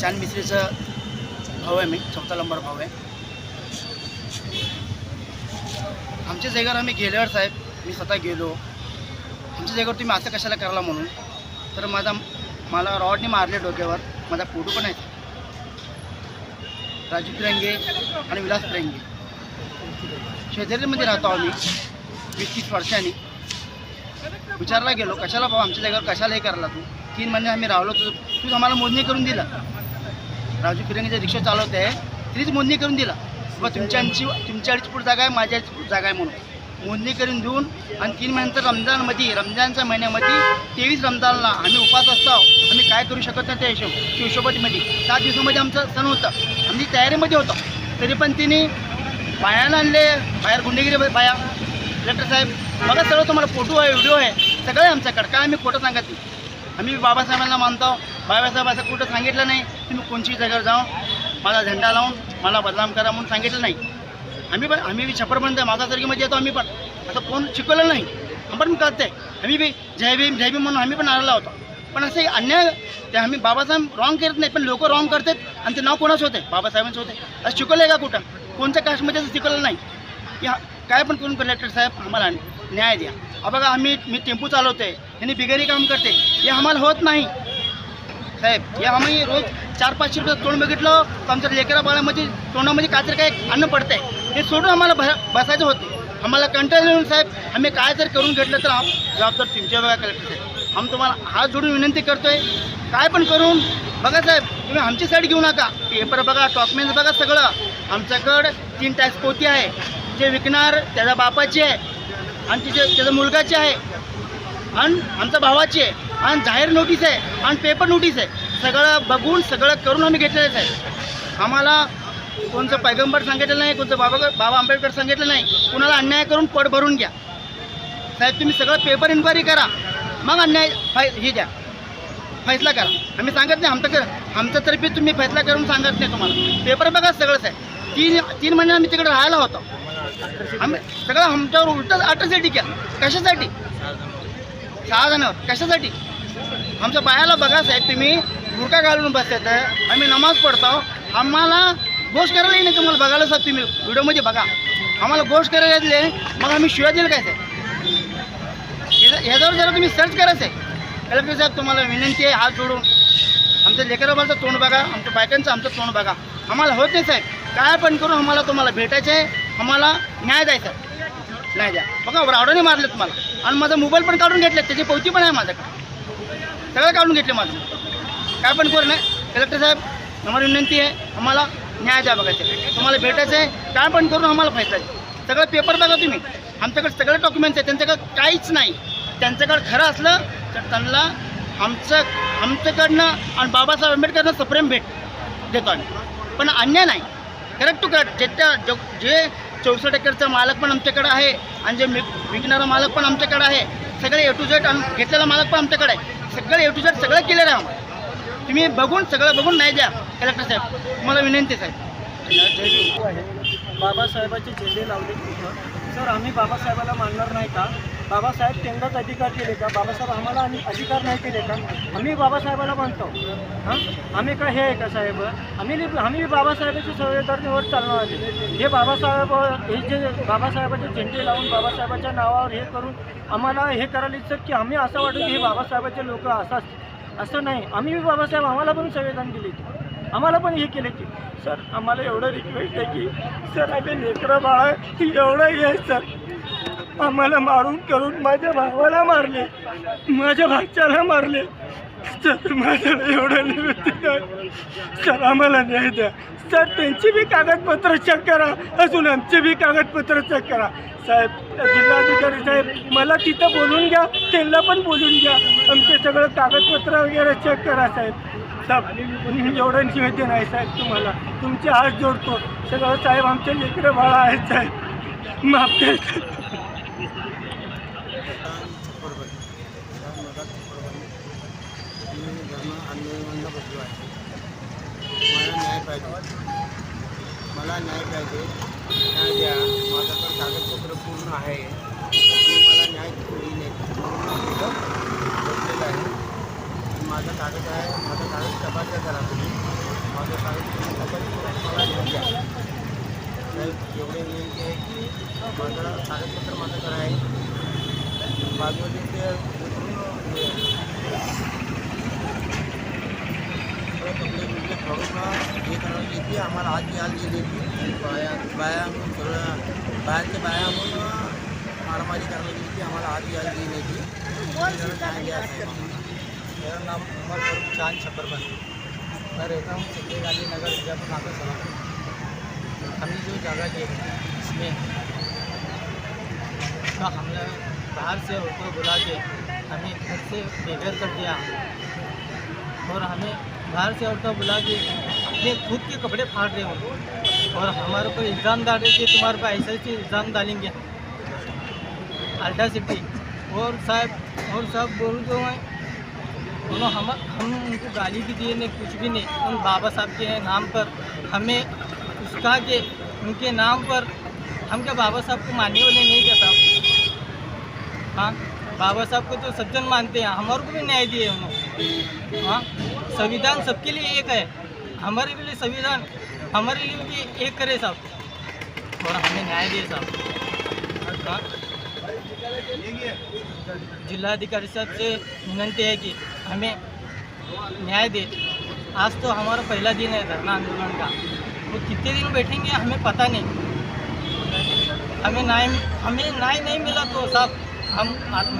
चांद मिस्त्रीचा भाऊ आहे, मी चौथा नंबर भाऊ आहे. आमच्या जागेवर आम्ही गेल्यावर साहेब, मी स्वतः गेलो. आमच्या जागेवर तुम्ही असं कशाला करायला म्हणून, तर मला रॉडने मारले डोक्यावर. माझा फोटो पण आहे. राजू फिरंगे आणि विलास फिरंगे शेजारीमध्ये राहतो आम्ही 20-30 वर्षांनी. विचारला गेलो, कशाला भाऊ आमच्या जागेवर कशाला हे करायला तू? 3 महिने आम्ही राहिलो, तूच आम्हाला मोजणी करून दिला. राजू फिरंगे जे रिक्षा चालवत आहे तरीच मोजणी करून दिला. मग तुमच्या 2.5 फूट जागा आहे, माझ्या 2.5 फूट जागा आहे म्हणून मोजणी करून देऊन. आणि 3 महिन्यानंतर रमजानच्या महिन्यामध्ये 23 रमजानला आम्ही उपास असतो. आम्ही काय करू शकत नाही त्या हिशोबामध्ये. 7 दिवसामध्ये आमचं सण होतं, आम्ही तयारीमध्ये होतो. तरी पण तिने बायाला आणले, बाहेर गुंडेगिरी बाया. कलेक्टर साहेब बघा, सगळं तुम्हाला फोटो आहे, व्हिडिओ आहे, सगळं आहे आमच्याकडं. काय आम्ही खोटं सांगत नाही. आम्ही बाबासाहेबांना मानतो. बाबासाहेब असं कुठं सांगितलं नाही तुम्ही कोणची जागेवर जाऊन माझा झेंडा लावून मला बदनाम करा म्हणून सांगितलं नाही. आम्ही छपरबंद मागासवर्गीमध्ये येतो. आम्ही पण असं कोण शिकवलं नाही. आपण कळतं आहे. आम्ही बी जय भीम म्हणून आम्ही पण आलेला होतो. पण असं अन्याय ते आम्ही बाबासाहेब रॉंग करत नाही, पण लोक रॉंग करतात. आणि ते नाव कोणाचं होते? बाबासाहेबांचं होते. असं शिकवलं आहे का कुठं? कोणत्या कास्टमध्ये असं शिकवलं नाही. या काय पण करून कलेक्टर साहेब आम्हाला न्याय द्या. बघा, मी टेम्पो चालवते, यांनी बिगारी काम करते, हे आम्हाला होत नाही साहेब. हे आम्ही रोज 400-500 रुपये तोंड बघितलं तर आमच्या लेकरा बाळामध्ये तोंडामध्ये काहीतरी काय अन्न पडतंय. हे सोडून आम्हाला बसायचं होतं. आम्हाला कंटाळा येऊन साहेब आम्ही काय जर करून घेतलं तर जबाबदार तुमच्या बघा कलेक्टर साहेब. आम्ही तुम्हाला हात जोडून विनंती करतोय, काय पण करून बघा साहेब. तुम्ही आमची साईड घेऊ नका. पेपर बघा, डॉक्युमेंट्स बघा, सगळं आमच्याकडं 3 टॅक्स पोती आहे. जे विकणार त्याच्या बापाची आहे आणि त्याच्या मुलगाची आहे आणि आमच्या भावाची आहे आणि जाहीर नोटीस आहे आणि पेपर नोटीस आहे. सगळं बघून सगळं करून आम्ही घेतलेलं आहे. आम्हाला कोणतं पैगंबर सांगितलं नाही, कोणतं बाबा आंबेडकर सांगितलं नाही. कुणाला अन्याय करून पड भरून घ्या साहेब. तुम्ही सगळं पेपर इन्क्वायरी करा, मग अन्याय हे द्या, फैसला करा. आम्ही सांगत नाही, आमच्या तर्फे तुम्ही फैसला करून सांगत नाही. तुम्हाला पेपर बघा सगळंच आहे. 3 महिने आम्ही तिकडे राहायला होतो. आम्ही सगळं आमच्यावर उलटं अट्रॉसिटी केलं. कशासाठी? 6 जणांवर कशासाठी? आमच्या बायाला बघा साहेब, तुम्ही बुरका घालून बसतात, आम्ही नमाज पडतो. आम्हाला गोष्ट करायला नाही. तुम्हाला बघायला साहेब तुम्ही व्हिडिओमध्ये बघा. आम्हाला गोष्ट करायला येतले, मग आम्ही शिवाय दिलं काय साहेब? ह्याच्यावर जरा तुम्ही सर्च करायचं आहे. कलेक्टर साहेब तुम्हाला विनंती आहे, हात जोडून आमच्या लेकराबाचं तोंड बघा, आमच्या बायकांचं आमचं तोंड बघा. आम्हाला होत नाही साहेब. काय पण करून आम्हाला तुम्हाला भेटायचं आहे, आम्हाला न्याय द्यायचा. नाही द्या बघा, रावडाने मारले तुम्हाला आणि माझा मोबाईल पण काढून घेतले, त्याची पावती पण आहे माझ्याकडे, सगळं काढून घेतले माझं. काय पण करू नाही. कलेक्टर साहेब आम्हाला विनंती आहे, आम्हाला न्याय द्या. बघायचं तुम्हाला भेटायचं आहे, काय पण करून आम्हाला फायदा आहे. सगळं पेपर बघा तुम्ही, आमच्याकडे सगळे डॉक्युमेंट्स आहेत. त्यांच्याकडे काहीच नाही. त्यांच्याकडे खरं असलं तर त्यांना आमच्याकडनं आणि बाबासाहेब आंबेडकरनं सप्रेम भेट देतो आम्ही. पण अन्याय नाही, करेक्ट टू करेक्ट. जे 64 एकरचा मालक पण आमच्याकडे आहे आणि जे विकणारा मालक पण आमच्याकडे आहे. सगळे A to Z आणि घेतलेला मालक पण आमच्याकडे आहे. सगळे A to Z सगळं केलेलं आहे आम्हाला. तुम्ही सगळं बघून नाही द्या कलेक्टर साहेब, तुम्हाला विनंती साहेब. बाबासाहेबाचे झेंडे लावले तिथं. सर आम्ही बाबासाहेबाला मानणार नाही का? बाबासाहेब त्यांनाच अधिकार केले का? बाबासाहेब आम्हाला अधिकार नाही केले का? आम्ही बाबासाहेबाला मानतो. आम्ही काय हे आहे का साहेब? आम्ही बाबासाहेबाच्या संविधानावर चालणार आहे. हे बाबासाहेबाचे झेंडे लावून बाबासाहेबाच्या नावावर हे करून आम्हाला हे करायला इच्छित की आम्ही असं वाटतं की हे बाबासाहेबाचे लोक असं नाही. आम्ही बाबासाहेब आम्हाला पण संविधान दिले, आम्हाला पण हे केले की. सर आम्हाला एवढं रिक्वेस्ट आहे की सर आम्ही लेकरं बाळा एवढं हे सर आम्हाला मारून करून माझ्या भावाला मारले, माझ्या भाच्याला मारले. सर माझ्याला एवढं निवेदन आहे सर, आम्हाला न्याय द्या सर. त्यांची बी कागदपत्र चेक करा, अजून आमचे बी कागदपत्र चेक करा साहेब. जिल्हाधिकारी साहेब मला तिथं बोलून घ्या, त्यांना पण बोलून घ्या. आमचे सगळं कागदपत्र वगैरे चेक करा साहेब. साहेब एवढं निवेदन आहे साहेब तुम्हाला, तुमचे हात जोडतो सगळं साहेब. आमचे लेकरं बाळा आहेत साहेब, माफ करा. मला न्याय पाहिजे, न्याय द्या. माझ्याकडे कागदपत्र पूर्ण आहे, मला न्याय बसलेलं आहे. माझा कागद तपासण्या करा तुम्ही. माझं कागदपत्र तपास करून मला घेऊन द्या. साहेब एवढे विनंती आहे की माझं कागदपत्र माझ्याकडे आहे. बाजूला ते कपडे बिपडे काढून हे करायला येते. आम्हाला आज यायला गेली बाया म्हणून सगळं बाया म्हणून मारामारी करायला गेली की आम्हाला आज यायला गेली येते. न्याय द्या साहेब आम्हाला. मेरा नाम उमर फारूक चांद छपरबंदी. मैं रहता हूँ सिद्धे गांधी नगर बीजापुर नाका सलाम. हमने जो जगह ली इसमें उसका हमने बाहर से उनको बुला के हमें घर से बेघर कर दिया और हमें बाहर से औरतों बुला के अपने खुद के कपड़े फाड़ रहे हैं और हमारे को इल्ज़ाम डाल रहे कि तुम्हारे पर ऐसे ऐसे इल्ज़ाम डालेंगे अल्टा सिटी और साहब और सब बोल दो हैं उन्होंने हम उनको गाली भी दिए नहीं कुछ भी नहीं. उन बाबा साहब के नाम पर हमें उसका के उनके नाम पर हम क्या बाबा साहब को मानने वाले नहीं क्या साहब. हाँ बाबा साहब को तो सज्जन मानते हैं. हमारे को भी न्याय दिए उन्होंने. हाँ संविधान सबके लिए एक है. हमारे लिए संविधान हमारे लिए भी एक करे साहब और हमें न्याय दिए साहब. हाँ जिलाधिकारी साहब से विनंती है कि हमें न्याय दे. आज तो हमारा पहला दिन है धरना आंदोलन का. वो कितने दिन बैठेंगे हमें पता नहीं. हमें न्याय नहीं मिला तो साहब हम आत्म